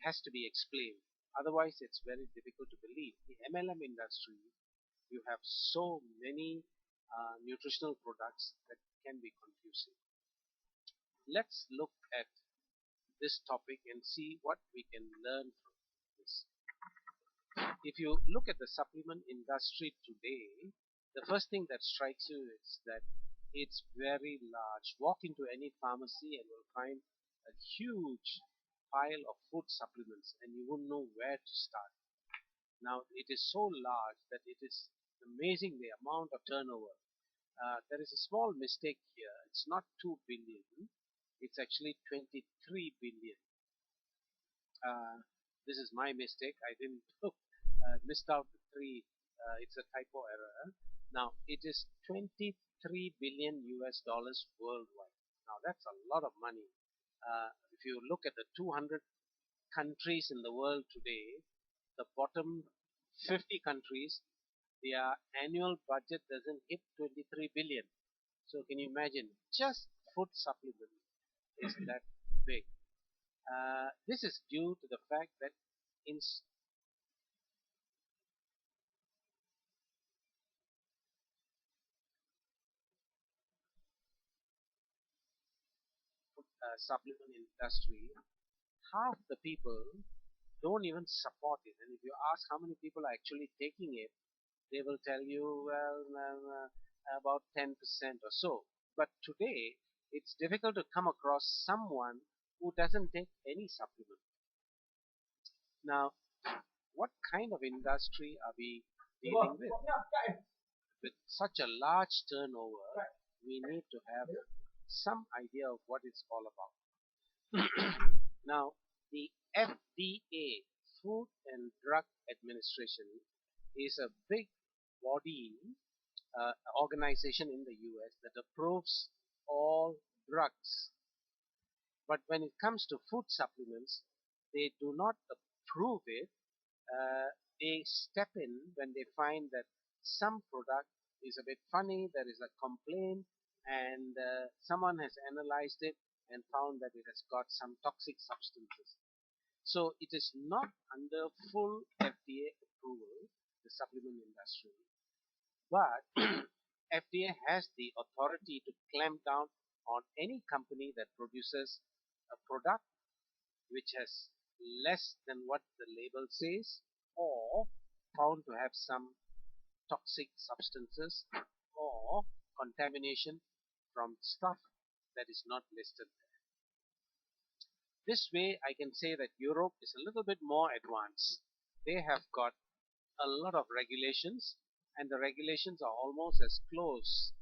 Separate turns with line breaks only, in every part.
has to be explained. Otherwise, it's very difficult to believe. The MLM industry, you have so many nutritional products that can be confusing. Let's look at this topic and see what we can learn from this. If you look at the supplement industry today, the first thing that strikes you is that it's very large. Walk into any pharmacy and you'll find a huge pile of food supplements and you wouldn't know where to start. Now it is so large that it is amazing the amount of turnover. There is a small mistake here. It's not 2 billion. It's actually 23 billion. This is my mistake. I didn't missed out the 3. It's a typo error. Now it is 23 billion US dollars worldwide. Now that's a lot of money. If you look at the 200 countries in the world today, the bottom 50 countries, their annual budget doesn't hit 23 billion. So can you imagine, just food supplement is that big. This is due to the fact that in supplement industry, half the people don't even support it. And if you ask how many people are actually taking it, they will tell you, well, about 10% or so. But today, it's difficult to come across someone who doesn't take any supplement. Now, what kind of industry are we dealing with? With such a large turnover, we need to have some idea of what it's all about. Now, the FDA, Food and Drug Administration, is a big body organization in the US that approves all drugs. But when it comes to food supplements, they do not approve it. They step in when they find that some product is a bit funny, there is a complaint, and someone has analyzed it and found that it has got some toxic substances. So it is not under full FDA approval, the supplement industry, but FDA has the authority to clamp down on any company that produces a product which has less than what the label says or found to have some toxic substances or contamination from stuff that is not listed there. This way I can say that Europe is a little bit more advanced. They have got a lot of regulations, and the regulations are almost as close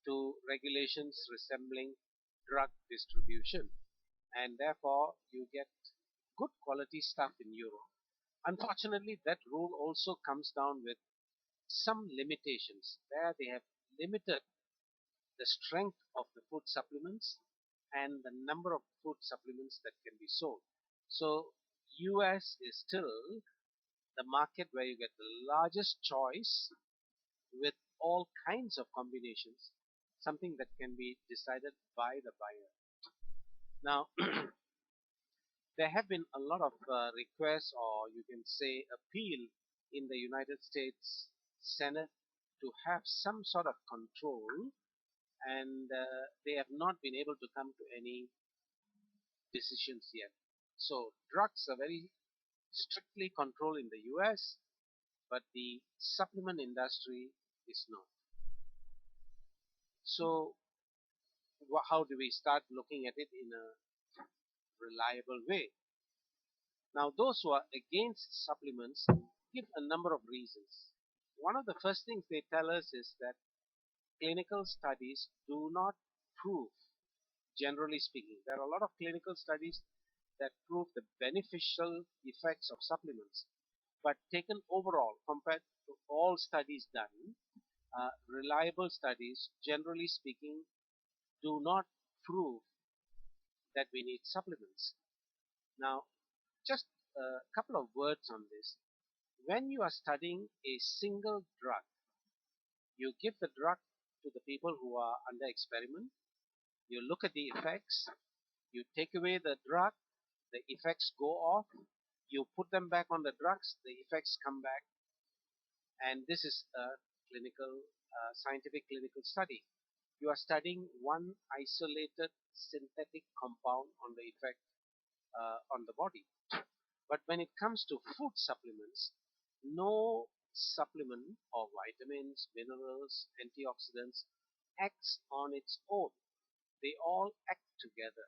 to regulations resembling drug distribution, and therefore you get good quality stuff in Europe. Unfortunately, that rule also comes down with some limitations where they have limited the strength of the food supplements and the number of food supplements that can be sold. So US is still the market where you get the largest choice with all kinds of combinations, something that can be decided by the buyer. Now, there have been a lot of requests, or you can say appeal, in the United States Senate to have some sort of control, and they have not been able to come to any decisions yet. So drugs are very strictly controlled in the US, but the supplement industry is not. So how do we start looking at it in a reliable way? Now, those who are against supplements give a number of reasons. One of the first things they tell us is that clinical studies do not prove, generally speaking, there are a lot of clinical studies that prove the beneficial effects of supplements, but taken overall, compared to all studies done, reliable studies, generally speaking, do not prove that we need supplements. Now, just a couple of words on this. When you are studying a single drug, you give the drug to the people who are under experiment, you look at the effects, you take away the drug, the effects go off, You put them back on the drugs, the effects come back, and this is a scientific clinical study. You are studying one isolated synthetic compound on the effect on the body. But when it comes to food supplements, no supplement or vitamins, minerals, antioxidants acts on its own. They all act together.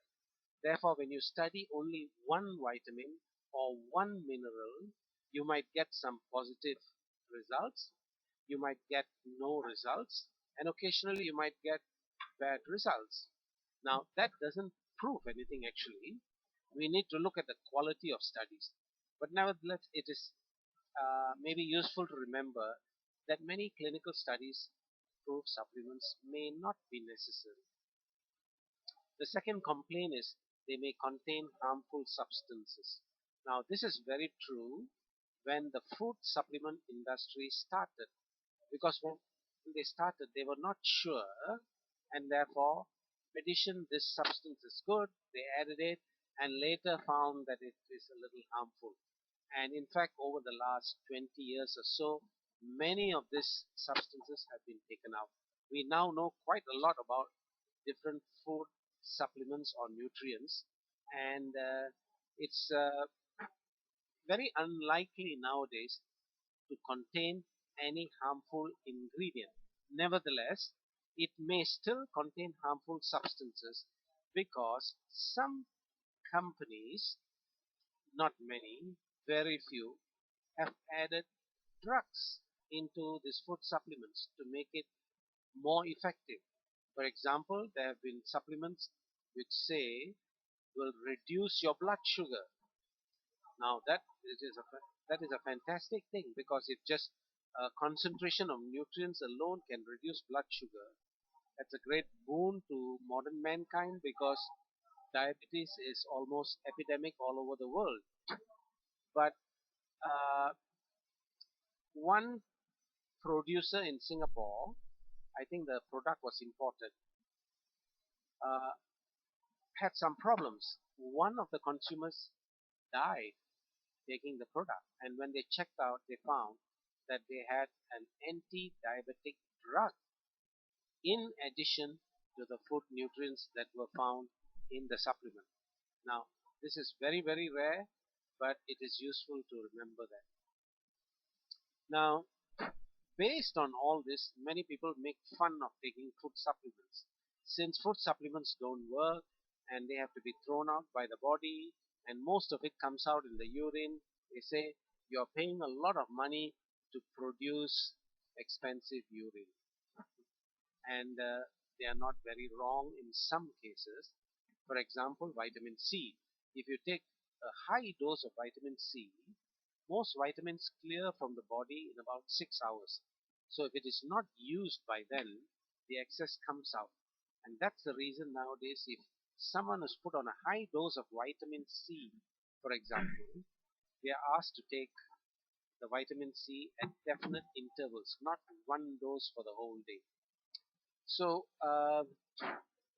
Therefore, when you study only one vitamin or one mineral, you might get some positive results, you might get no results, and occasionally you might get bad results. Now, that doesn't prove anything actually. We need to look at the quality of studies. But nevertheless, it is maybe useful to remember that many clinical studies prove supplements may not be necessary. The second complaint is they may contain harmful substances. Now, this is very true when the food supplement industry started, because when they started, they were not sure, and therefore addition this substance is good, they added it, and later found that it is a little harmful. And in fact, over the last 20 years or so, many of these substances have been taken out. We now know quite a lot about different food supplements or nutrients, and it's very unlikely nowadays to contain any harmful ingredient. Nevertheless, it may still contain harmful substances because some companies, not many, very few, have added drugs into these food supplements to make it more effective. For example, there have been supplements which say will reduce your blood sugar. Now that is a fantastic thing, because if just a concentration of nutrients alone can reduce blood sugar, that's a great boon to modern mankind, because diabetes is almost epidemic all over the world. But uh, one producer in Singapore, I think the product was imported, uh, had some problems. One of the consumers died taking the product, and when they checked out, they found that they had an anti-diabetic drug in addition to the food nutrients that were found in the supplement. Now, this is very, very rare, but it is useful to remember that. Now, based on all this, many people make fun of taking food supplements. Since food supplements don't work and they have to be thrown out by the body, and most of it comes out in the urine, they say you're paying a lot of money to produce expensive urine. And they are not very wrong in some cases. For example, vitamin C. If you take a high dose of vitamin C, most vitamins clear from the body in about 6 hours. So if it is not used by then, the excess comes out. And that's the reason nowadays, if someone is put on a high dose of vitamin C, for example, they are asked to take the vitamin C at definite intervals, not one dose for the whole day. So,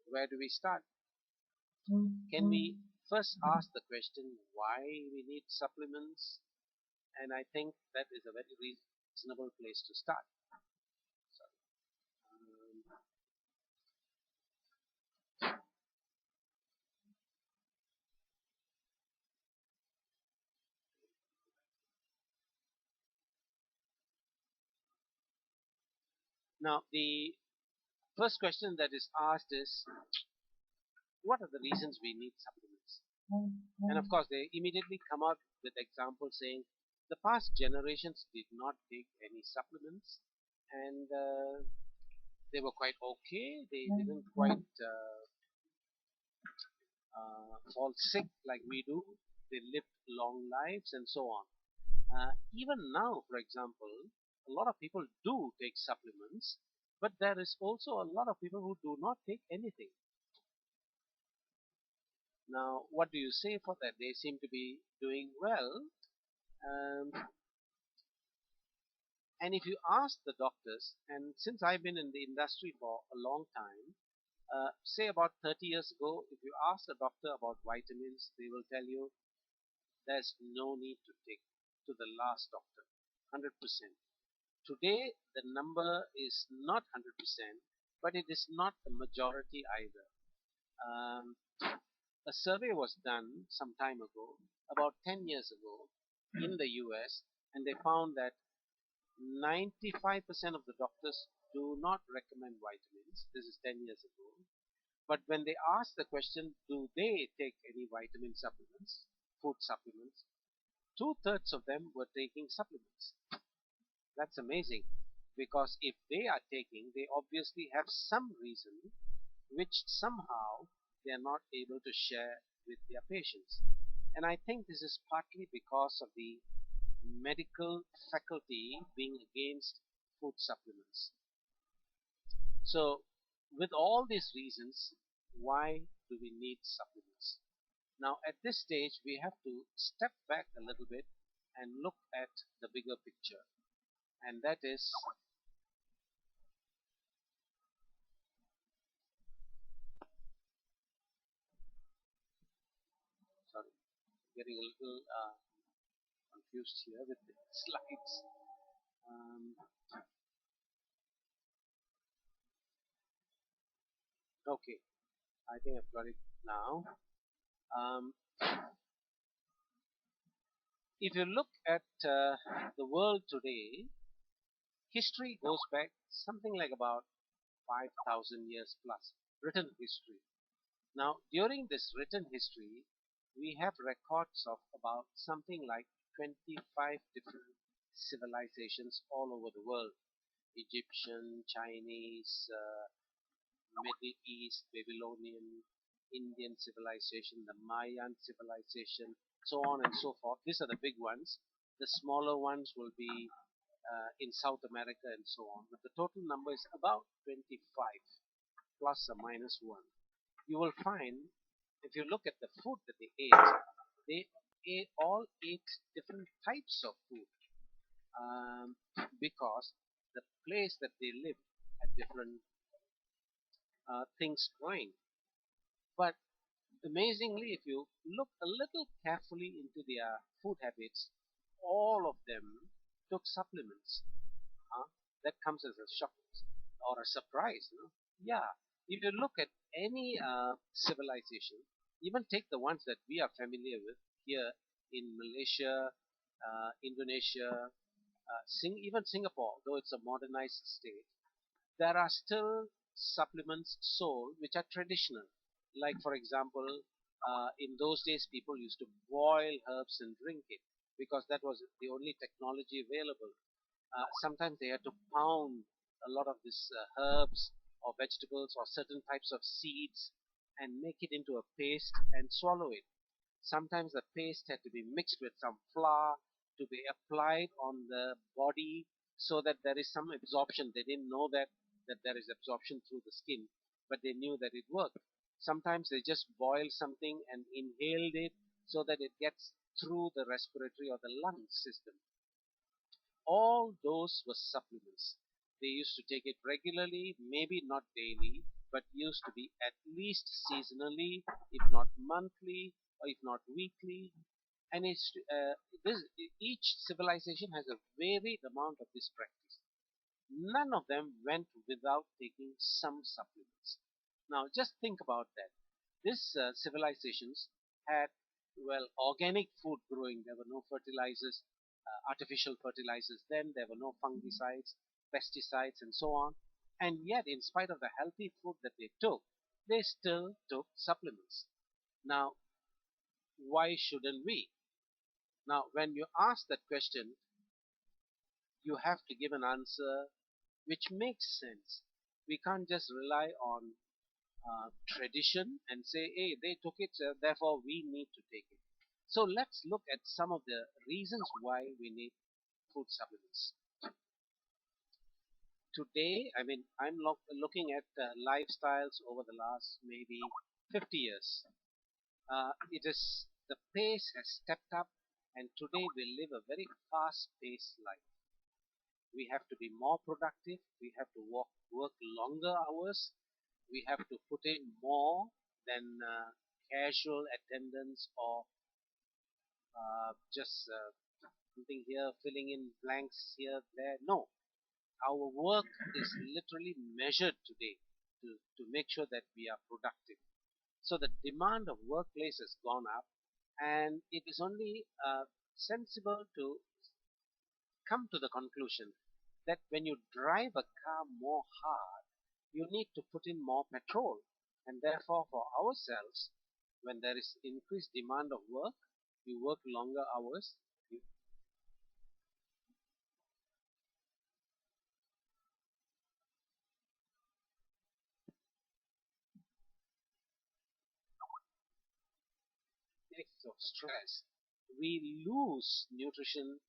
where do we start? Can we first ask the question why we need supplements? And I think that is a very reasonable place to start. Sorry. Now, the first question that is asked is, what are the reasons we need supplements? And of course, they immediately come out with examples saying the past generations did not take any supplements, and they were quite okay. They didn't quite fall sick like we do. They lived long lives and so on. Even now, for example, a lot of people do take supplements, but there is also a lot of people who do not take anything. Now, what do you say for that? They seem to be doing well. Um, and if you ask the doctors, and since I've been in the industry for a long time, say about 30 years ago, if you ask a doctor about vitamins, they will tell you there's no need to take to the last doctor. 100%. Today, the number is not 100%, but it is not the majority either. Um, a survey was done some time ago, about 10 years ago, in the US, and they found that 95% of the doctors do not recommend vitamins. This is 10 years ago. But when they asked the question, do they take any vitamin supplements, food supplements, two-thirds of them were taking supplements. That's amazing because if they are taking, they obviously have some reason which somehow they are not able to share with their patients. And I think this is partly because of the medical faculty being against food supplements. So, with all these reasons, why do we need supplements? Now, at this stage, we have to step back a little bit and look at the bigger picture. And that is, sorry, getting a little confused here with the slides. Um, okay, I think I've got it now. Um, if you look at the world today, history goes back something like about 5,000 years plus, written history. Now, during this written history, we have records of about something like 25 different civilizations all over the world. Egyptian, Chinese, Middle East, Babylonian, Indian civilization, the Mayan civilization, so on and so forth. These are the big ones. The smaller ones will be in South America and so on. But the total number is about 25 plus or minus 1. You will find, if you look at the food that they all ate different types of food because the place that they lived had different things growing. But amazingly, if you look a little carefully into their food habits, all of them took supplements. Huh? That comes as a shock or a surprise. No? Yeah, if you look at any civilization, even take the ones that we are familiar with here in Malaysia, Indonesia, even Singapore, though it's a modernized state, there are still supplements sold which are traditional. Like, for example, in those days, people used to boil herbs and drink it because that was the only technology available. Sometimes they had to pound a lot of these herbs or vegetables or certain types of seeds and make it into a paste and swallow it. Sometimes the paste had to be mixed with some flour to be applied on the body so that there is some absorption. They didn't know that there is absorption through the skin, but they knew that it worked. Sometimes they just boiled something and inhaled it so that it gets through the respiratory or the lung system. All those were supplements. They used to take it regularly, maybe not daily, but used to be at least seasonally, if not monthly, or if not weekly. And this, each civilization has a varied amount of this practice. None of them went without taking some supplements. Now, just think about that. These civilizations had, well, organic food growing. There were no fertilizers, artificial fertilizers then. There were no fungicides, pesticides, and so on. And yet, in spite of the healthy food that they still took supplements. Now, why shouldn't we? Now, when you ask that question, you have to give an answer which makes sense. We can't just rely on tradition and say, hey, they took it, so therefore we need to take it. So let's look at some of the reasons why we need food supplements. Today, I mean, I'm looking at lifestyles over the last maybe 50 years. It is the pace has stepped up, and today we live a very fast-paced life. We have to be more productive. We have to work longer hours. We have to put in more than casual attendance or just something here, filling in blanks here, there. No, our work is literally measured today to make sure that we are productive. So the demand of workplace has gone up, and it is only sensible to come to the conclusion that when you drive a car more hard, you need to put in more petrol. And therefore, for ourselves, when there is increased demand of work, you work longer hours. You, excess of stress, we lose nutrition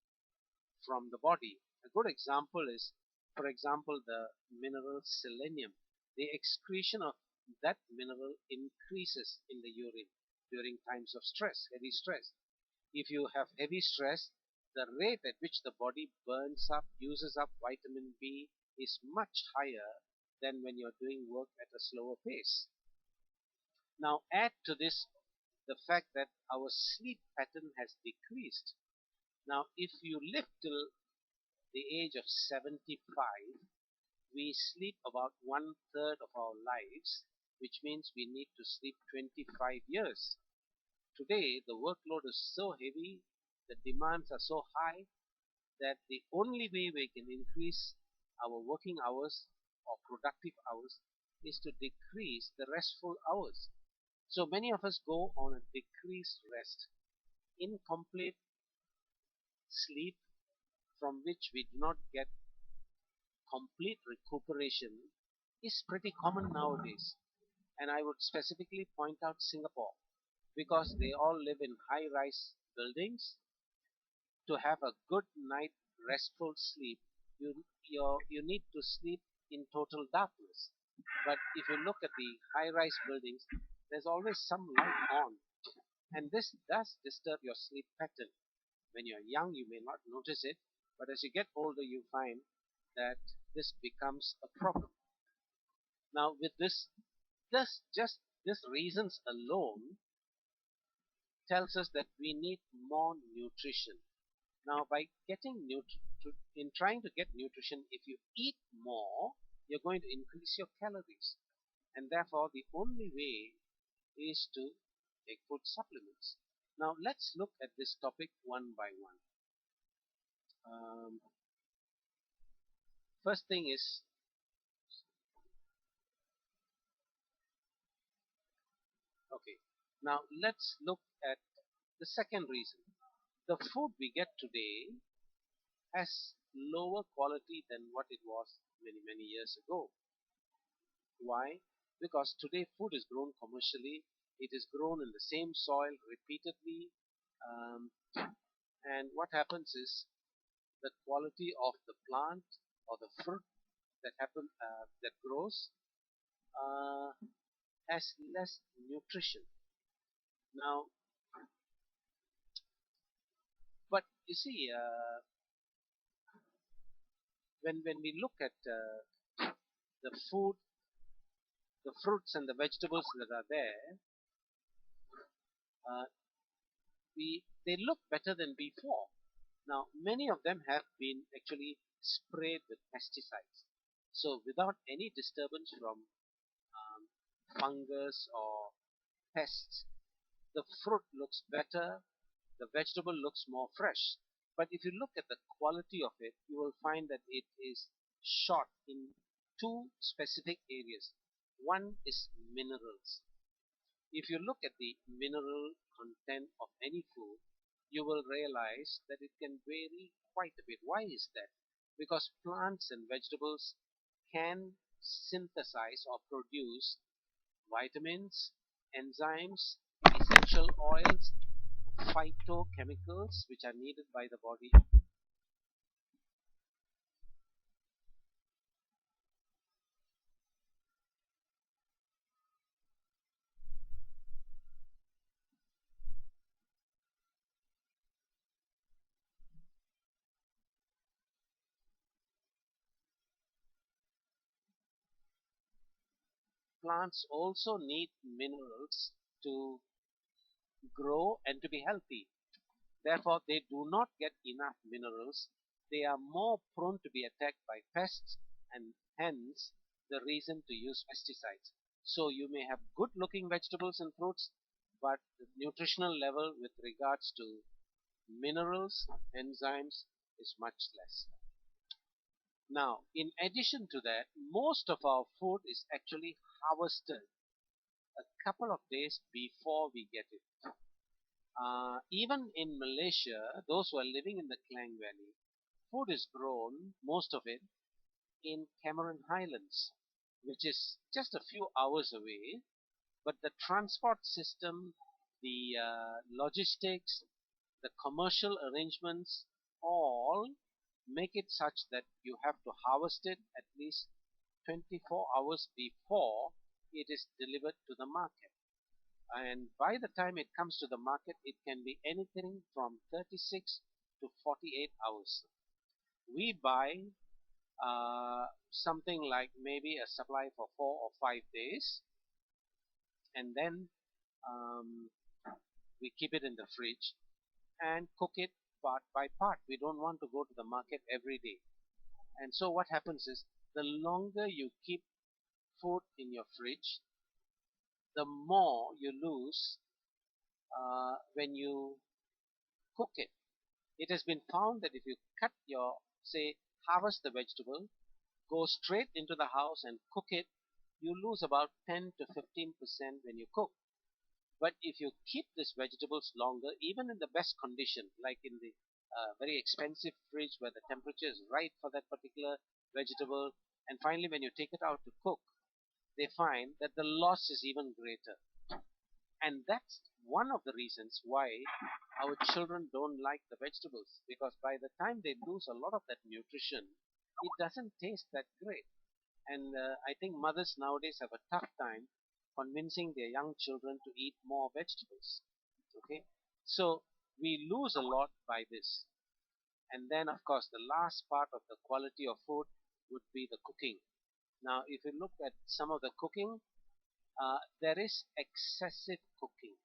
from the body. A good example is, for example, the mineral selenium. The excretion of that mineral increases in the urine during times of stress, heavy stress. If you have heavy stress, the rate at which the body burns up, uses up vitamin B is much higher than when you're doing work at a slower pace. Now add to this the fact that our sleep pattern has decreased. Now if you live till the age of 75, we sleep about one third of our lives, which means we need to sleep 25 years. Today, the workload is so heavy, the demands are so high that the only way we can increase our working hours or productive hours is to decrease the restful hours. So many of us go on a decreased rest, incomplete sleep from which we do not get complete recuperation is pretty common nowadays. And I would specifically point out Singapore because they all live in high rise buildings. To have a good night restful sleep, you need to sleep in total darkness. But if you look at the high rise buildings, there's always some light on, and this does disturb your sleep pattern. When you're young, you may not notice it, but as you get older, you find that this becomes a problem. Now, with just this reasons alone tells us that we need more nutrition. Now, by in trying to get nutrition, if you eat more, you're going to increase your calories, and therefore the only way is to take food supplements. Now, let's look at this topic one by one. First thing is, okay, now let's look at the second reason. The food we get today has lower quality than what it was many, many years ago. Why? Because today food is grown commercially, it is grown in the same soil repeatedly, um, and what happens is the quality of the plant or the fruit that grows uh, has less nutrition. Now, but you see, when we look at the food, the fruits and the vegetables that are there, uh, they look better than before. Now, many of them have been actually sprayed with pesticides. So, without any disturbance from um, fungus or pests, the fruit looks better, the vegetable looks more fresh. But if you look at the quality of it, you will find that it is short in two specific areas. One is minerals. If you look at the mineral content of any food, you will realize that it can vary quite a bit. Why is that? Because plants and vegetables can synthesize or produce vitamins, enzymes, essential oils, phytochemicals which are needed by the body. Plants also need minerals to grow and to be healthy. Therefore, they do not get enough minerals. They are more prone to be attacked by pests, and hence the reason to use pesticides. So you may have good looking vegetables and fruits, but the nutritional level with regards to minerals, enzymes is much less. Now, in addition to that, most of our food is actually harvested a couple of days before we get it. Even in Malaysia, those who are living in the Klang Valley, food is grown, most of it, in Cameron Highlands, which is just a few hours away. But the transport system, the logistics, the commercial arrangements all make it such that you have to harvest it at least 24 hours before it is delivered to the market. And by the time it comes to the market, it can be anything from 36 to 48 hours. We buy something like maybe a supply for 4 or 5 days, and then um, we keep it in the fridge and cook it part by part. We don't want to go to the market every day. And so what happens is the longer you keep food in your fridge, the more you lose when you cook it. It has been found that if you cut your, say, harvest the vegetable, go straight into the house and cook it, you lose about 10 to 15% when you cook. But if you keep these vegetables longer, even in the best condition, like in the very expensive fridge where the temperature is right for that particular vegetable, and finally when you take it out to cook, they find that the loss is even greater. And that's one of the reasons why our children don't like the vegetables, because by the time they lose a lot of that nutrition, it doesn't taste that great. And I think mothers nowadays have a tough time convincing their young children to eat more vegetables. Okay, so we lose a lot by this. And then, of course, the last part of the quality of food would be the cooking. Now, if you look at some of the cooking, there is excessive cooking.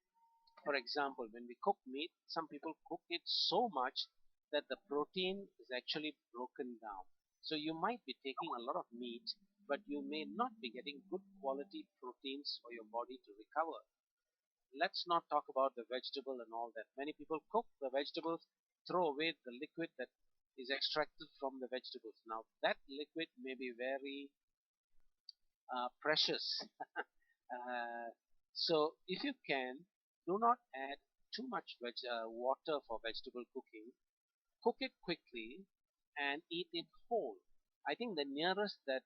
For example, when we cook meat, some people cook it so much that the protein is actually broken down. So you might be taking a lot of meat, but you may not be getting good quality proteins for your body to recover. Let's not talk about the vegetable and all that. Many people cook the vegetables, throw away the liquid that is extracted from the vegetables. Now, that liquid may be very precious. So if you can, do not add too much water for vegetable cooking. Cook it quickly and eat it whole. I think the nearest that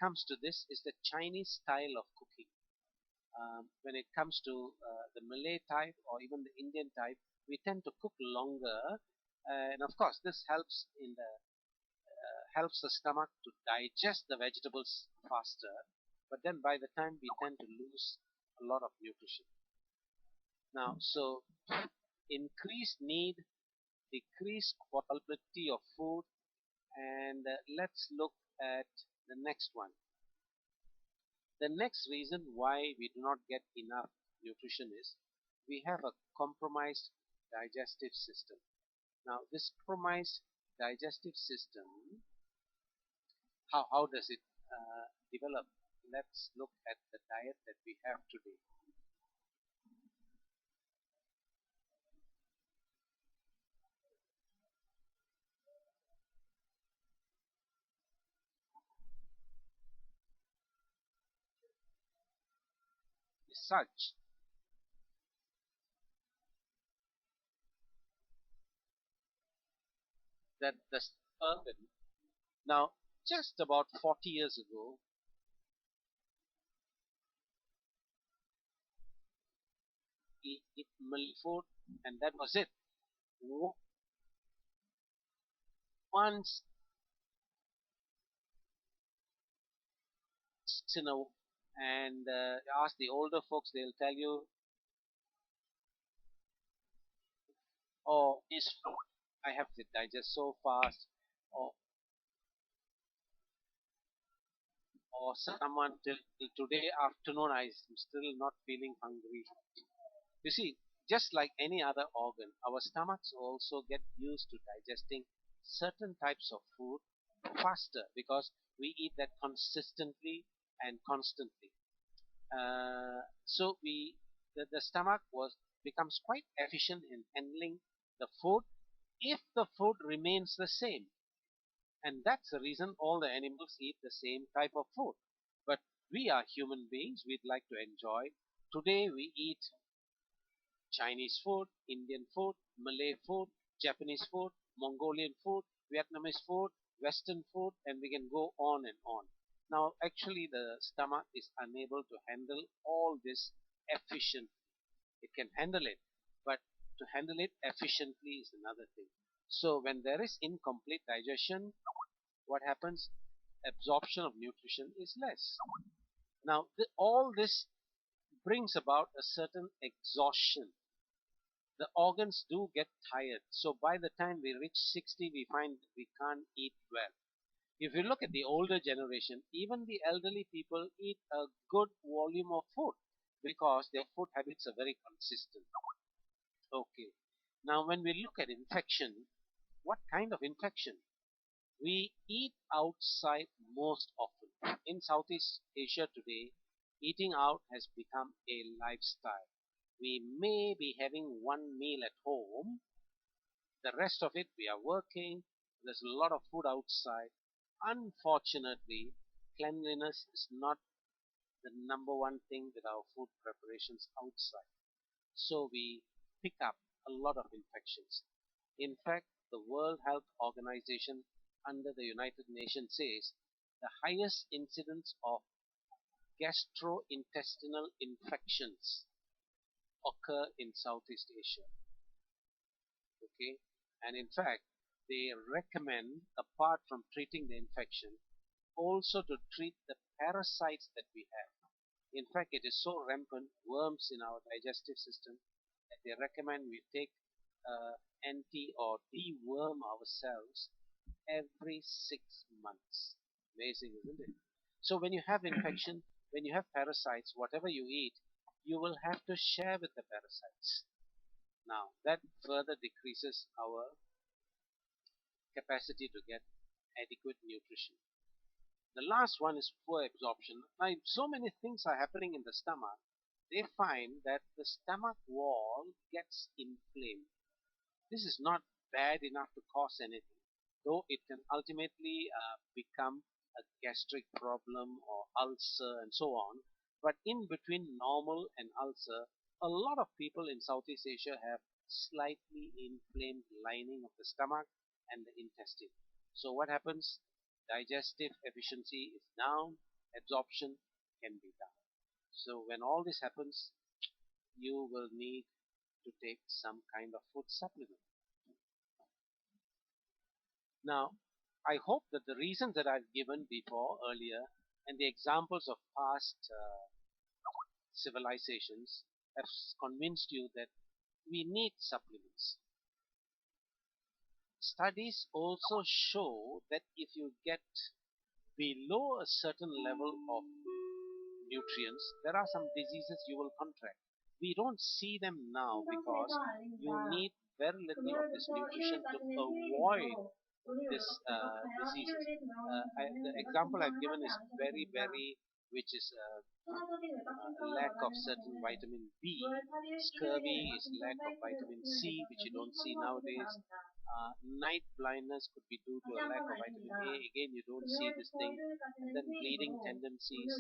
comes to this is the Chinese style of cooking. When it comes to the Malay type or even the Indian type, we tend to cook longer, and of course this helps the stomach to digest the vegetables faster. But then by the time we tend to lose a lot of nutrition. Now, so increased need, decreased quality of food, and let's look at the next one. The next reason why we do not get enough nutrition is we have a compromised digestive system. Now, this compromised digestive system, how does it develop? Let's look at the diet that we have today. Is such that the urban, now just about 40 years ago, eat Malay food, and that was it. Once in a and ask the older folks, they'll tell you, "Oh, this food I have to digest so fast," or someone till today afternoon I'm still not feeling hungry. You see, Just like any other organ, our stomachs also get used to digesting certain types of food faster because we eat that consistently and constantly. So the stomach becomes quite efficient in handling the food if the food remains the same. And that's the reason all the animals eat the same type of food. But we are human beings, we'd like to enjoy. Today we eat Chinese food, Indian food, Malay food, Japanese food, Mongolian food, Vietnamese food, Western food, and we can go on and on. Now, actually, the stomach is unable to handle all this efficiently. It can handle it, but to handle it efficiently is another thing. So, when there is incomplete digestion, what happens? Absorption of nutrition is less. Now, all this brings about a certain exhaustion. The organs do get tired. So by the time we reach 60, we find we can't eat well. If you look at the older generation, even the elderly people eat a good volume of food because their food habits are very consistent. Okay. Now when we look at infection, what kind of infection? We eat outside most often. In Southeast Asia today, eating out has become a lifestyle. We may be having one meal at home, the rest of it we are working, there's a lot of food outside. Unfortunately, cleanliness is not the number one thing with our food preparations outside. So we pick up a lot of infections. In fact, the World Health Organization under the United Nations says the highest incidence of gastrointestinal infections occur in Southeast Asia. Okay, and in fact, they recommend, apart from treating the infection, also to treat the parasites that we have. In fact, it is so rampant, worms in our digestive system, that they recommend we take anti or deworm ourselves every 6 months. Amazing, isn't it? So when you have infection, when you have parasites, whatever you eat, you will have to share with the parasites. Now, that further decreases our capacity to get adequate nutrition. The last one is poor absorption. Now, if so many things are happening in the stomach, they find that the stomach wall gets inflamed. This is not bad enough to cause anything, though it can ultimately become a gastric problem or ulcer and so on. But in between normal and ulcer, a lot of people in Southeast Asia have slightly inflamed lining of the stomach and the intestine. So what happens? Digestive efficiency is down, absorption can be down. So when all this happens, you will need to take some kind of food supplement. Now, I hope that the reasons that I've given before earlier and the examples of past civilizations have convinced you that we need supplements. Studies also show that if you get below a certain level of nutrients, there are some diseases you will contract. We don't see them now because you need very little of this nutrition to avoid this diseases. The example I've given is very, which is a lack of certain vitamin B. Scurvy is lack of vitamin C, which you don't see nowadays. Night blindness could be due to a lack of vitamin A. Again, you don't see this thing. And then bleeding tendencies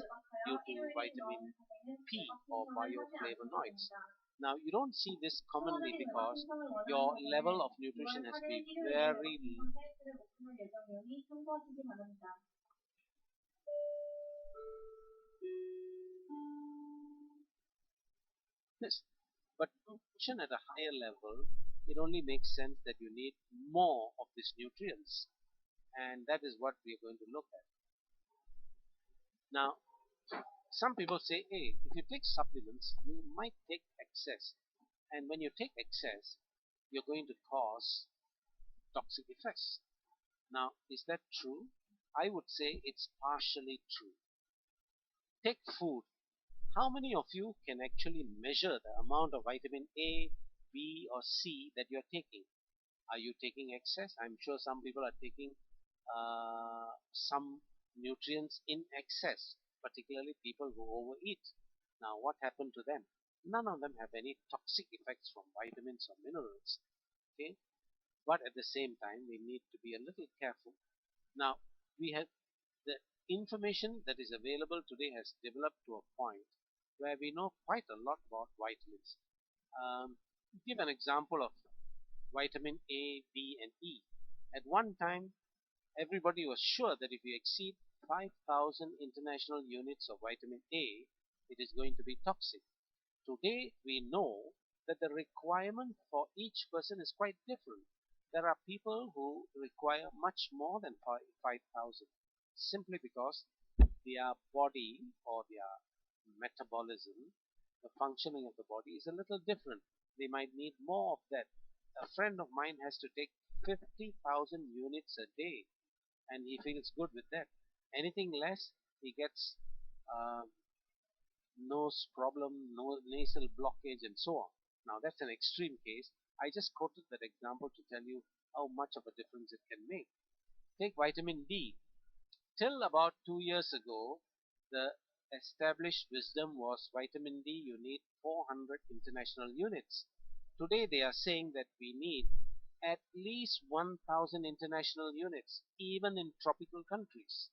due to vitamin P or bioflavonoids. Now, you don't see this commonly because your level of nutrition has been very this. But nutrition at a higher level, it only makes sense that you need more of these nutrients. And that is what we are going to look at. Now, some people say, hey, if you take supplements, you might take excess. And when you take excess, you're going to cause toxic effects. Now, is that true? I would say it's partially true. Take food. How many of you can actually measure the amount of vitamin A, B or C that you're taking? Are you taking excess? I'm sure some people are taking some nutrients in excess, particularly people who overeat. Now, what happened to them? None of them have any toxic effects from vitamins or minerals. Okay, but at the same time, we need to be a little careful. Now, we have the information that is available today has developed to a point where we know quite a lot about vitamins. Um, Give an example of vitamin A, B, and E. At one time, everybody was sure that if you exceed 5,000 international units of vitamin A, it is going to be toxic. Today, we know that the requirement for each person is quite different. There are people who require much more than 5,000 simply because their body or their metabolism, the functioning of the body is a little different. They might need more of that. A friend of mine has to take 50,000 units a day and he feels good with that. Anything less, he gets uh, nose problem, nasal blockage, and so on. Now, that's an extreme case. I just quoted that example to tell you how much of a difference it can make. Take vitamin D. Till about 2 years ago, the established wisdom was vitamin D, you need 400 international units. Today, they are saying that we need at least 1,000 international units, even in tropical countries.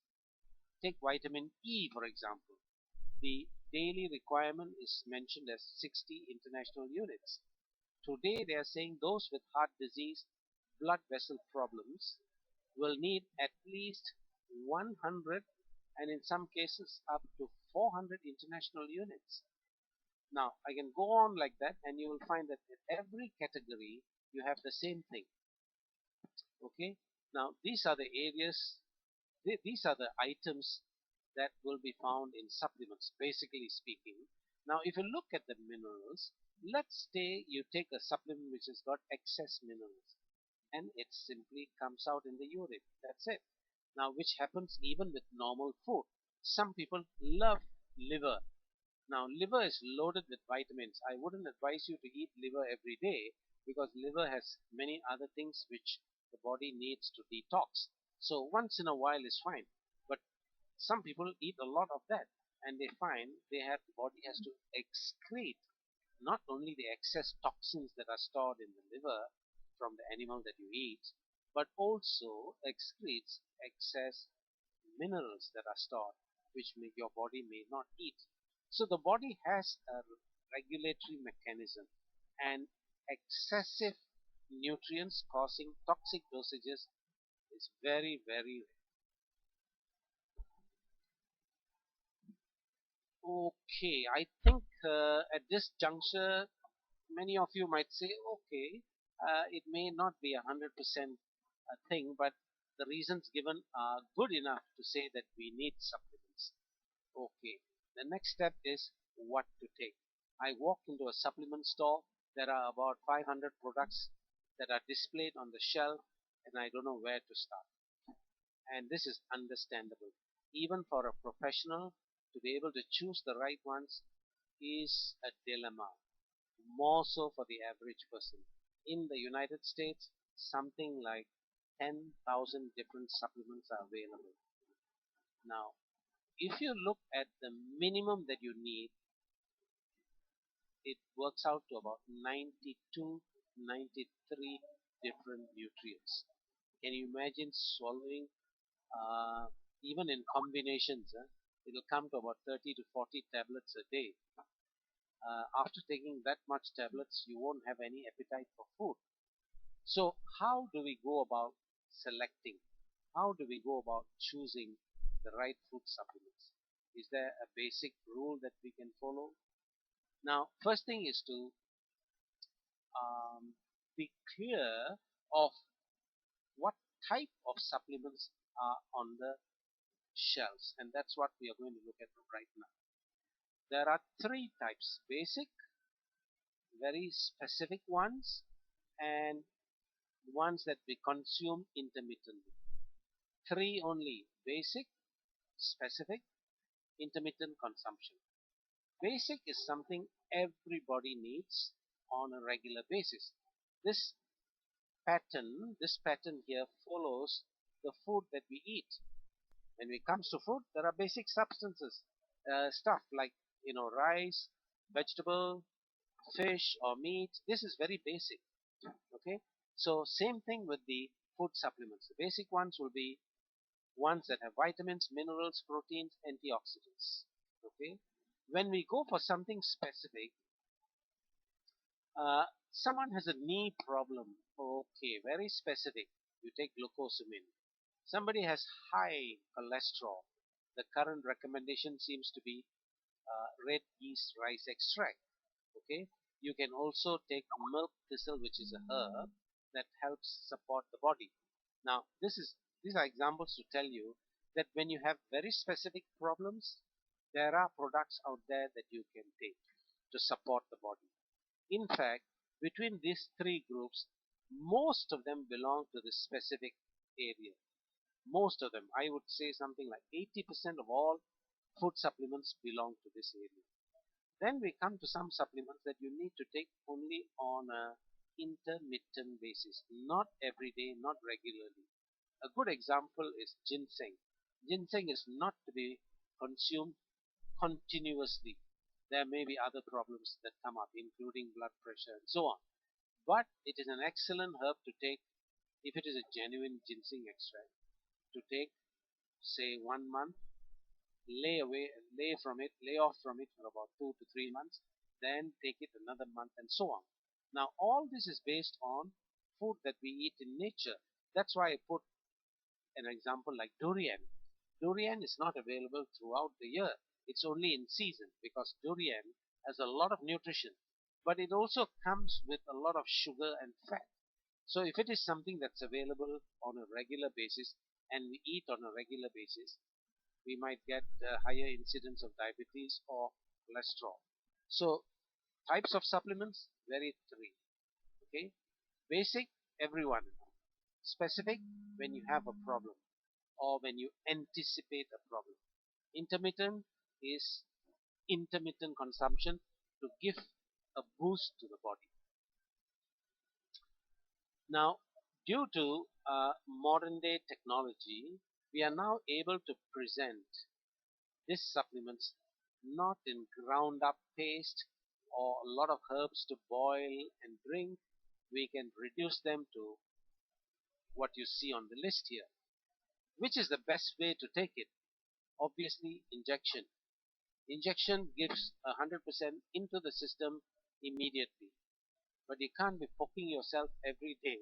Take vitamin E, for example. The daily requirement is mentioned as 60 international units. Today, they are saying those with heart disease, blood vessel problems will need at least 100 and in some cases up to 400 international units. Now, I can go on like that and you will find that in every category you have the same thing. Okay, now these are the areas, these are the items that will be found in supplements, basically speaking. Now, if you look at the minerals, let's say you take a supplement which has got excess minerals and it simply comes out in the urine. That's it. Now, which happens even with normal food. Some people love liver. Now, liver is loaded with vitamins. I wouldn't advise you to eat liver every day because liver has many other things which the body needs to detox. So once in a while is fine. But some people eat a lot of that and they find the body has to excrete not only the excess toxins that are stored in the liver from the animal that you eat, but also excretes excess minerals that are stored, which your body may not eat. So the body has a regulatory mechanism, and excessive nutrients causing toxic dosages is very, very rare. Okay, I think at this juncture, many of you might say, okay, it may not be 100% a thing, but the reasons given are good enough to say that we need supplements. Okay, the next step is what to take. I walked into a supplement store. There are about 500 products that are displayed on the shelf, and I don't know where to start. And this is understandable. Even for a professional to be able to choose the right ones is a dilemma, more so for the average person. In the United States, something like 10,000 different supplements are available. Now, if you look at the minimum that you need, it works out to about 92, 93 different nutrients. Can you imagine swallowing, uh, even in combinations, it'll come to about 30 to 40 tablets a day. After taking that much tablets, you won't have any appetite for food. So how do we go about selecting? How do we go about choosing the right food supplements? Is there a basic rule that we can follow? Now, first thing is to be clear of what type of supplements are on the shelves, and that's what we are going to look at right now. There are three types: basic, very specific ones, and ones that we consume intermittently. Three only: basic, specific, intermittent consumption. Basic is something everybody needs on a regular basis. This this pattern here follows the food that we eat. When it comes to food, there are basic substances, stuff like rice, vegetable, fish or meat. This is very basic. Okay, so same thing with the food supplements. The basic ones will be ones that have vitamins, minerals, proteins, antioxidants. Okay, when we go for something specific, uh, someone has a knee problem. Okay, very specific. You take glucosamine. Somebody has high cholesterol. The current recommendation seems to be red yeast rice extract. Okay, you can also take milk thistle, which is a herb that helps support the body. Now, these are examples to tell you that when you have very specific problems, there are products out there that you can take to support the body. In fact, between these three groups, most of them belong to this specific area. Most of them, I would say something like 80% of all food supplements belong to this area. Then we come to some supplements that you need to take only on a intermittent basis, not every day, not regularly. A good example is ginseng. Ginseng is not to be consumed continuously. There may be other problems that come up, including blood pressure and so on. But it is an excellent herb to take if it is a genuine ginseng extract. To take, say, 1 month, lay off from it for about 2 to 3 months, then take it another month, and so on. Now, all this is based on food that we eat in nature. That's why I put an example like durian. Durian is not available throughout the year. It's only in season because durian has a lot of nutrition, but it also comes with a lot of sugar and fat. So if it is something that's available on a regular basis and we eat on a regular basis, we might get a higher incidence of diabetes or cholesterol. So types of supplements, very three. Okay, basic, everyone. Specific, when you have a problem or when you anticipate a problem. Intermittent is intermittent consumption to give a boost to the body. Now, due to modern day technology, we are now able to present these supplements not in ground up paste or a lot of herbs to boil and drink. We can reduce them to what you see on the list here. Which is the best way to take it? Obviously, injection. Injection gives 100% into the system immediately. But you can't be poking yourself every day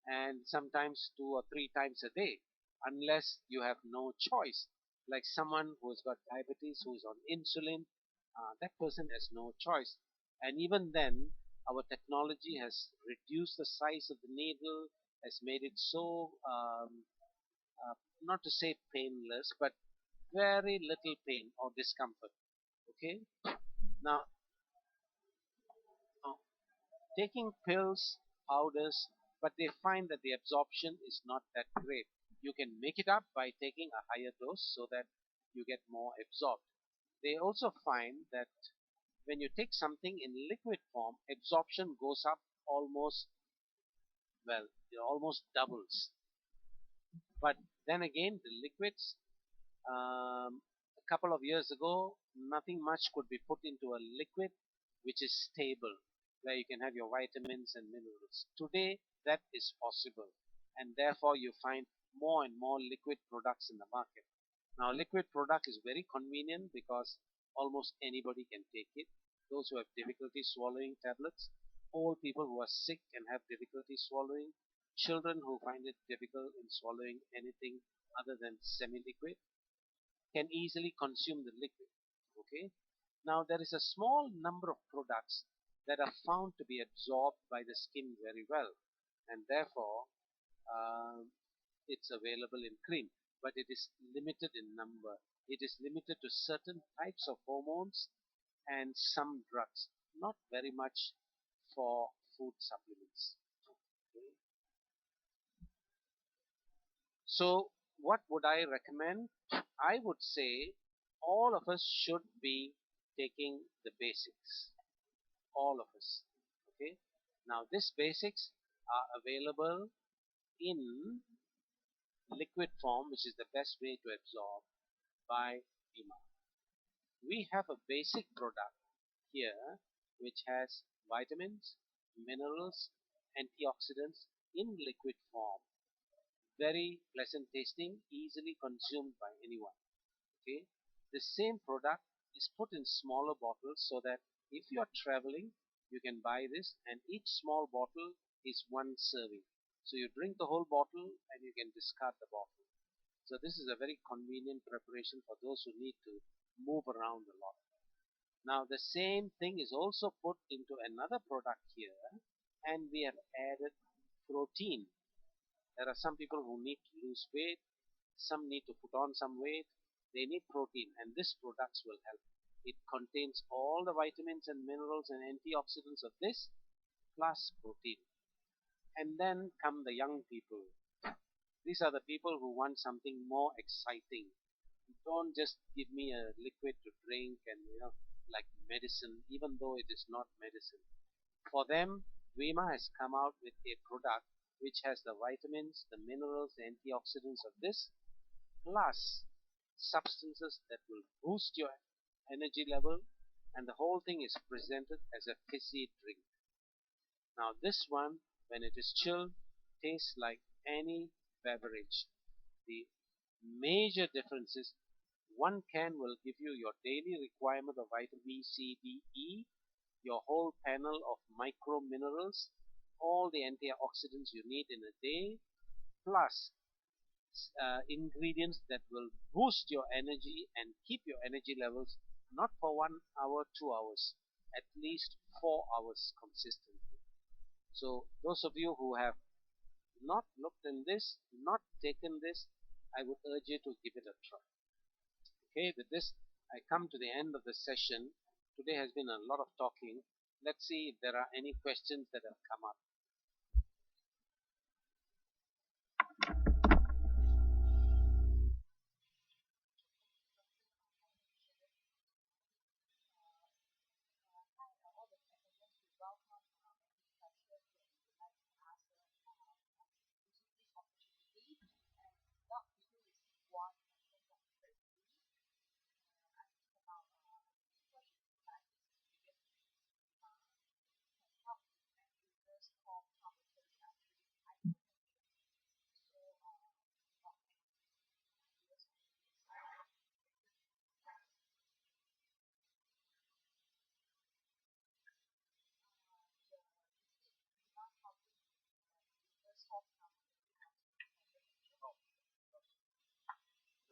and sometimes 2 or 3 times a day unless you have no choice. Like someone who's got diabetes, who's on insulin, that person has no choice. And even then, our technology has reduced the size of the needle, has made it so, not to say painless, but very little pain or discomfort. Okay? Now, uh, taking pills, powders, but they find that the absorption is not that great. You can make it up by taking a higher dose so that you get more absorbed. They also find that when you take something in liquid form, absorption goes up almost, well, it almost doubles. But then again, the liquids, a couple of years ago, nothing much could be put into a liquid which is stable, where you can have your vitamins and minerals. Today, that is possible, and therefore you find more and more liquid products in the market. Now, liquid product is very convenient because almost anybody can take it. Those who have difficulty swallowing tablets, old people who are sick and have difficulty swallowing, children who find it difficult in swallowing anything other than semi-liquid, can easily consume the liquid. Okay. Now there is a small number of products that are found to be absorbed by the skin very well, and therefore um, it's available in cream, but it is limited in number. It is limited to certain types of hormones and some drugs, not very much for food supplements. Okay. So what would I recommend? I would say all of us should be taking the basics, all of us. Okay. Now, these basics are available in liquid form, which is the best way to absorb by VeMMA. We have a basic product here which has vitamins, minerals, antioxidants in liquid form. Very pleasant tasting, easily consumed by anyone. Okay, the same product is put in smaller bottles so that if you are traveling, you can buy this, and each small bottle is one serving. So you drink the whole bottle and you can discard the bottle. So this is a very convenient preparation for those who need to move around a lot. Now the same thing is also put into another product here, and we have added protein. There are some people who need to lose weight, some need to put on some weight, they need protein, and this products will help. It contains all the vitamins and minerals and antioxidants of this plus protein. And then come the young people. These are the people who want something more exciting. Don't just give me a liquid to drink and like medicine, even though it is not medicine. For them, VeMMA has come out with a product which has the vitamins, the minerals, the antioxidants of this, plus substances that will boost your energy level, and the whole thing is presented as a fizzy drink. Now this one, when it is chilled, tastes like any beverage. The major difference is one can will give you your daily requirement of vitamin B, C, D, E, your whole panel of micro minerals, all the antioxidants you need in a day, plus ingredients that will boost your energy and keep your energy levels not for 1 hour, 2 hours, at least 4 hours consistently. So those of you who have not looked in this, not taken this, I would urge you to give it a try. Okay, with this I come to the end of the session. Today has been a lot of talking. Let's see if there are any questions that have come up.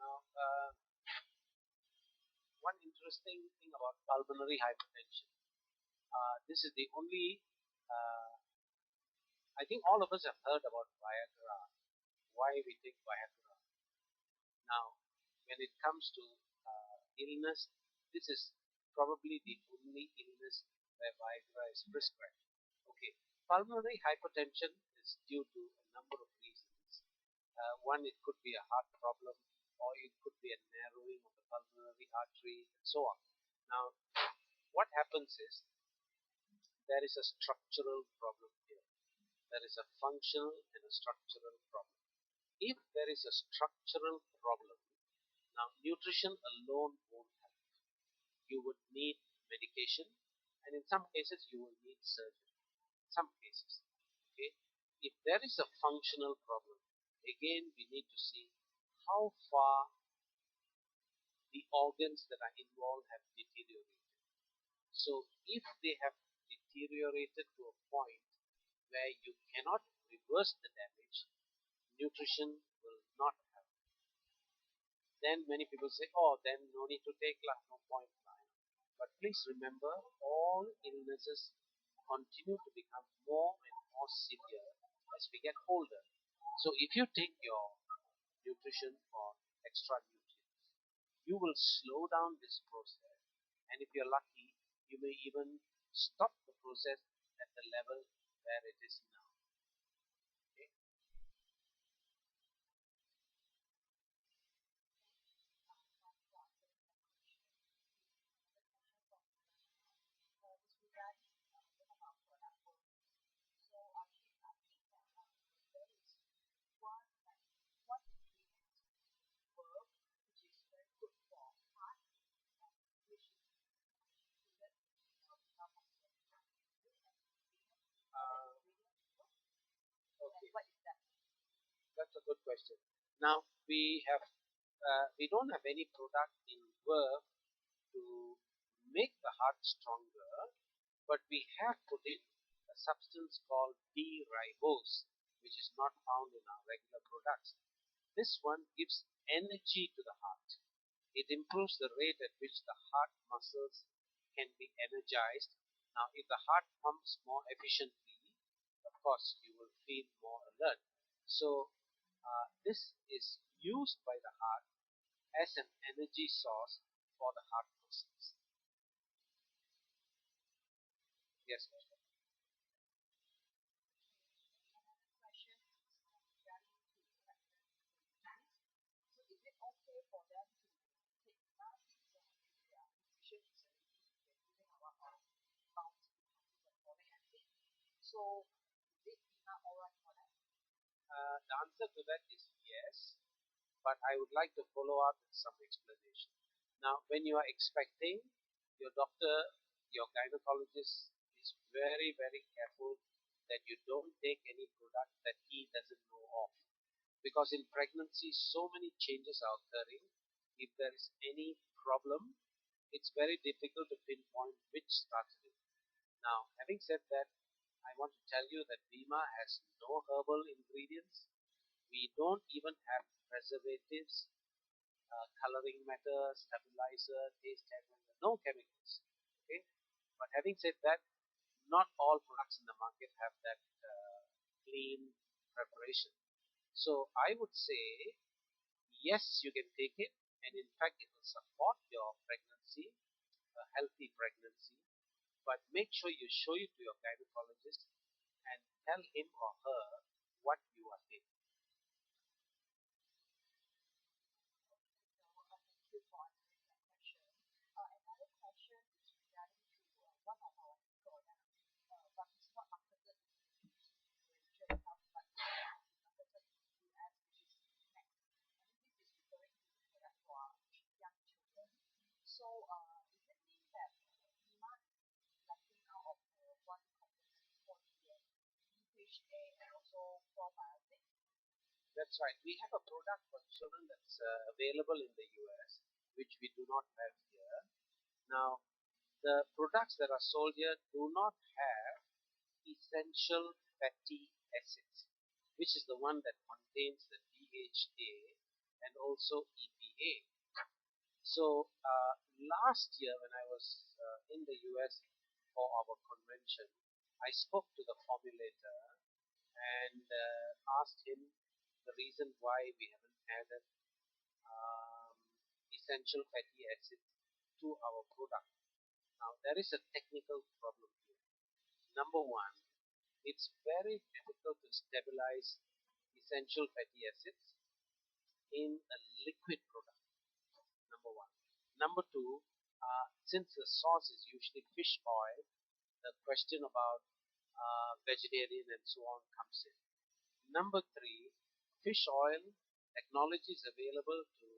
Now, one interesting thing about pulmonary hypertension. This is the only, I think all of us have heard about Viagra, why we take Viagra. Now, when it comes to illness, this is probably the only illness where Viagra is prescribed. Okay, pulmonary hypertension is due to a number of reasons. One, it could be a heart problem, or it could be a narrowing of the pulmonary artery, and so on. Now, what happens is there is a structural problem here. There is a functional and a structural problem. If there is a structural problem, now nutrition alone won't help. You would need medication, and in some cases you will need surgery. Some cases. Okay. If there is a functional problem, again we need to see how far the organs that are involved have deteriorated. So if they have deteriorated to a point where you cannot reverse the damage, nutrition will not help. Then many people say, oh, then no need to take lah, no point lah. But please remember, all illnesses continue to become more and more severe as we get older. So if you take your nutrition or extra nutrients, you will slow down this process, and if you're lucky, you may even stop the process at the level where it is now. Okay? That's a good question. Now we don't have any product in work to make the heart stronger, but we have put in a substance called D-ribose, which is not found in our regular products. This one gives energy to the heart. It improves the rate at which the heart muscles can be energized. Now, if the heart pumps more efficiently, of course, you will feel more alert. So, this is used by the heart as an energy source for the heart muscles. Yes, the answer to that is yes, but I would like to follow up with some explanation. Now, when you are expecting, your doctor, your gynecologist is very, very careful that you don't take any product that he doesn't know of. Because in pregnancy, so many changes are occurring. If there is any problem, it's very difficult to pinpoint which started it. Now, having said that, I want to tell you that VeMMA has no herbal ingredients. We don't even have preservatives, coloring matter, stabilizer, taste enhancer, no chemicals. Okay, but having said that, not all products in the market have that clean preparation. So I would say yes, you can take it, and in fact, it will support your pregnancy, a healthy pregnancy. But make sure you show it to your gynecologist and tell him or her what you are taking. That's right. We have a product for children that's available in the US, which we do not have here. Now, the products that are sold here do not have essential fatty acids, which is the one that contains the DHA and also EPA. So last year when I was in the US for our convention, I spoke to the formulator and asked him the reason why we haven't added um, essential fatty acids to our product. Now there is a technical problem here. Number one, it's very difficult to stabilize essential fatty acids in a liquid product. Number one. Number two, since the source is usually fish oil, the question about vegetarian and so on comes in. Number three, fish oil technology is available to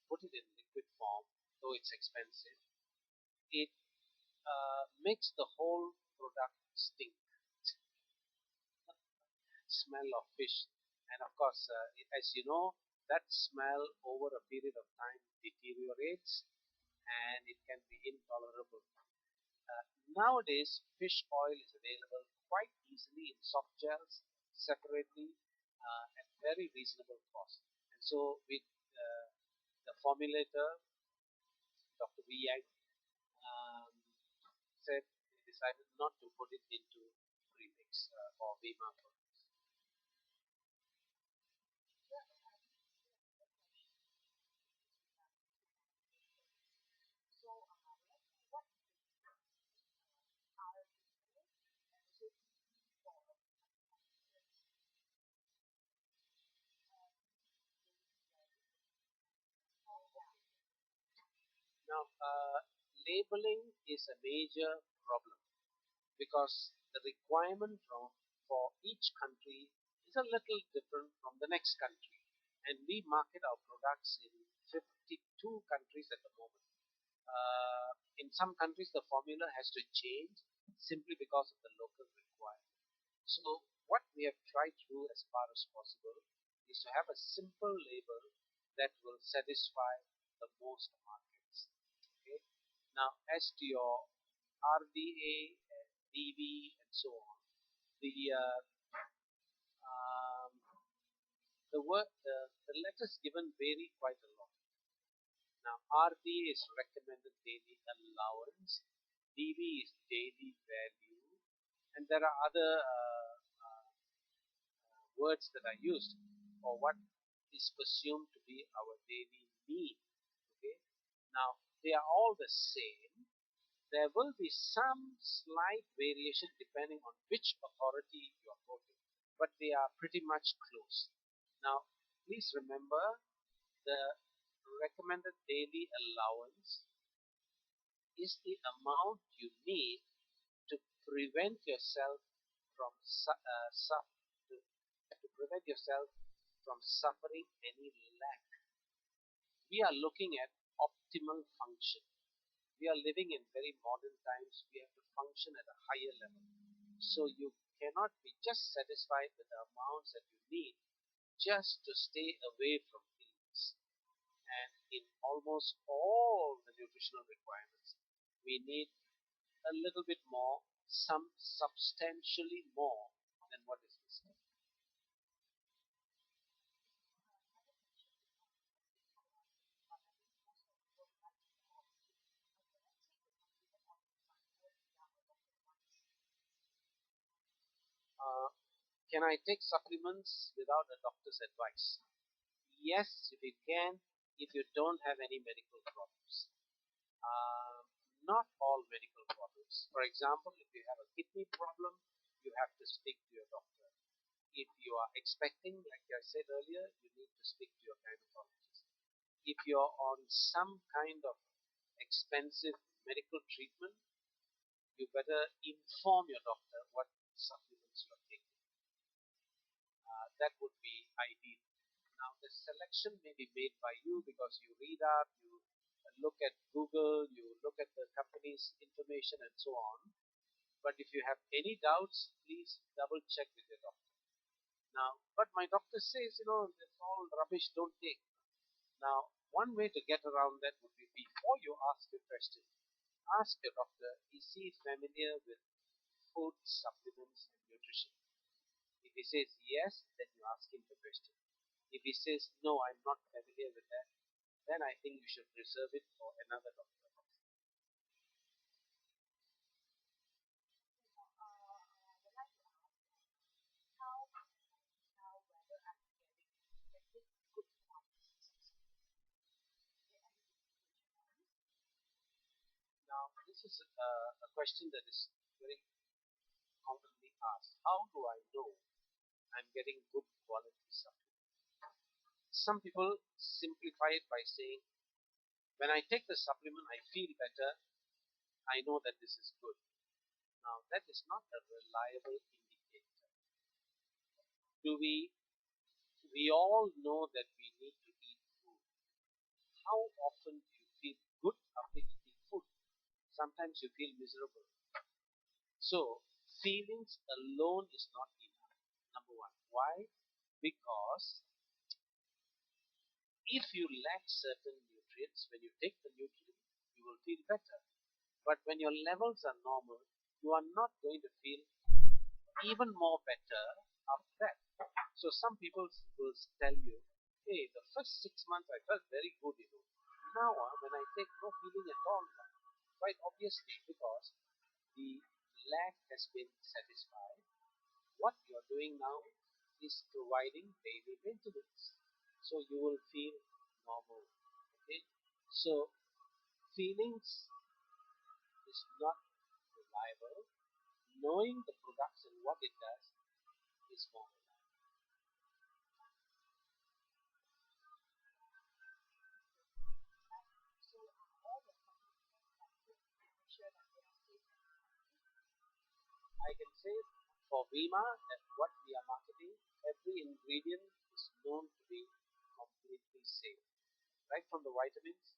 put it in liquid form, though it's expensive. It makes the whole product stink, smell of fish. And of course, as you know, that smell over a period of time deteriorates and it can be intolerable. Nowadays, fish oil is available quite easily in soft gels separately at very reasonable cost. And so, with the formulator, Dr. V. Yang, um, said he decided not to put it into premix or VeMMA products. Now, labeling is a major problem because the requirement for each country is a little different from the next country. And we market our products in 52 countries at the moment. In some countries, the formula has to change simply because of the local requirement. So what we have tried to do as far as possible is to have a simple label that will satisfy the most markets. Okay. Now, as to your RDA and DV and so on, the um, the letters given vary quite a lot. Now, RDA is recommended daily allowance, DV is daily value, and there are other words that are used for what is presumed to be our daily need. Okay, now they are all the same. There will be some slight variation depending on which authority you are quoting, but they are pretty much close. Now, please remember the recommended daily allowance is the amount you need to prevent yourself from to prevent yourself from suffering any lack. We are looking at optimal function. We are living in very modern times. We have to function at a higher level. So you cannot be just satisfied with the amounts that you need just to stay away from things. And in almost all the nutritional requirements, we need a little bit more, some substantially more than what is listed. Uh, can I take supplements without a doctor's advice? Yes, if you can, if you don't have any medical problems. Uh, Not all medical problems. For example, if you have a kidney problem, you have to speak to your doctor. If you are expecting, like I said earlier, you need to speak to your gynecologist. If you're on some kind of expensive medical treatment, you better inform your doctor what supplements you're taking. That would be ideal. Now, the selection may be made by you because you read up, you look at Google, you look at the company's information and so on. But if you have any doubts, please double check with your doctor. Now, but my doctor says, it's all rubbish, don't take. Now, one way to get around that would be before you ask your question, ask your doctor, is he familiar with food, supplements, and nutrition? If he says yes, then you ask him the question. If he says no, I'm not familiar with that, then I think you should reserve it for another doctor. Now, this is a question that is very commonly asked. How do I know I'm getting good quality supplement? Some people simplify it by saying, when I take the supplement, I feel better. I know that this is good. Now, that is not a reliable indicator. Do we all know that we need to eat food. How often do you feel good after eating food? Sometimes you feel miserable. So, feelings alone is not enough. Number one. Why? Because if you lack certain nutrients, when you take the nutrient, you will feel better. But when your levels are normal, you are not going to feel even more better after that. So some people will tell you, hey, the first 6 months I felt very good. Now when I take no feeling at all, quite obviously because the lack has been satisfied. What you are doing now is providing daily maintenance. So you will feel normal. Okay? So feelings is not reliable. Knowing the products and what it does is more reliable. I can say for VeMMA that what we are marketing, every ingredient is known to be completely safe. Right from the vitamins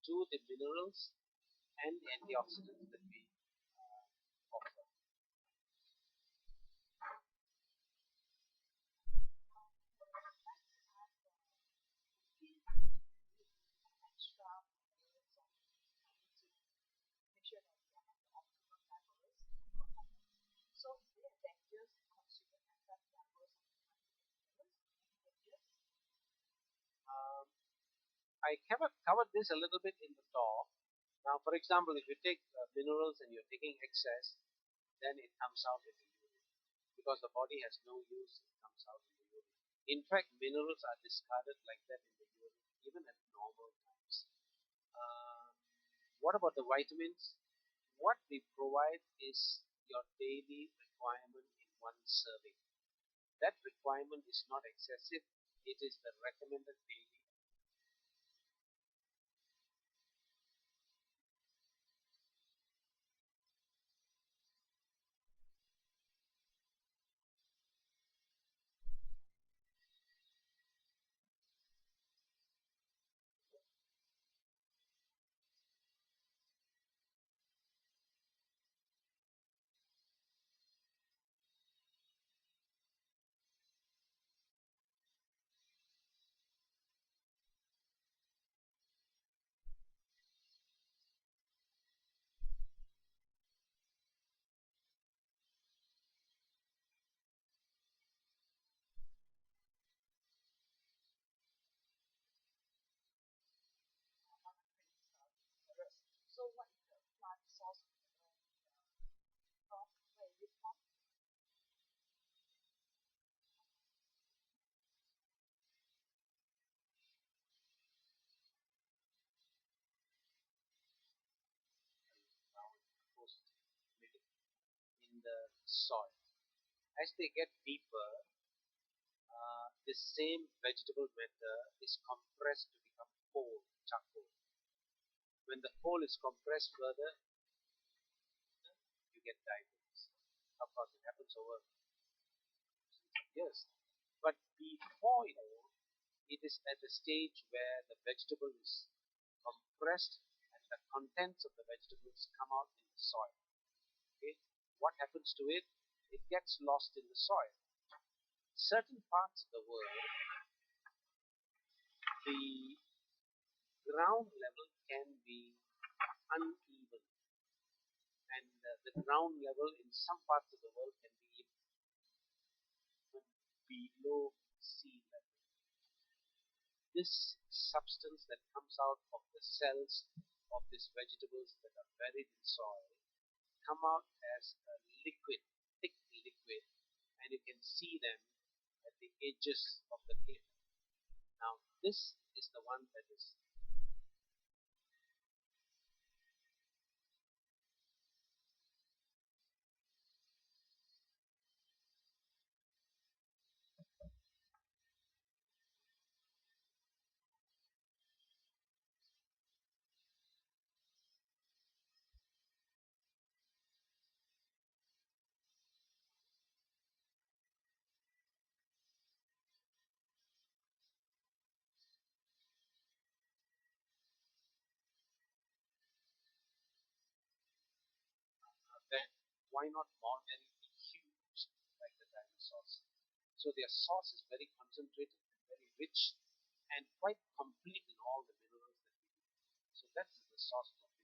to the minerals and the antioxidants that we offer. Um, I covered this a little bit in the talk. Now, for example, if you take minerals and you're taking excess, then it comes out in the urine because the body has no use. It comes out in the urine. In fact, minerals are discarded like that in the urine, even at normal times. Um, what about the vitamins? What we provide is your daily requirement in one serving. That requirement is not excessive. It is the recommended daily. Now it goes in the soil. As they get deeper, the same vegetable matter is compressed to become coal, charcoal. When the coal is compressed further, you get diamonds. Of course, it happens over years. But before it is at a stage where the vegetable is compressed and the contents of the vegetables come out in the soil. Okay, what happens to it? It gets lost in the soil. Certain parts of the world, the ground level can be uneven, and the ground level in some parts of the world can be even below sea level. This substance that comes out of the cells of these vegetables that are buried in soil come out as a liquid, thick liquid, and you can see them at the edges of the cliff. Now, this is the one that is then why not ordinarily be huge like the dinosaurs? So their sauce is very concentrated and very rich and quite complete in all the minerals that we need. So that's the sauce of which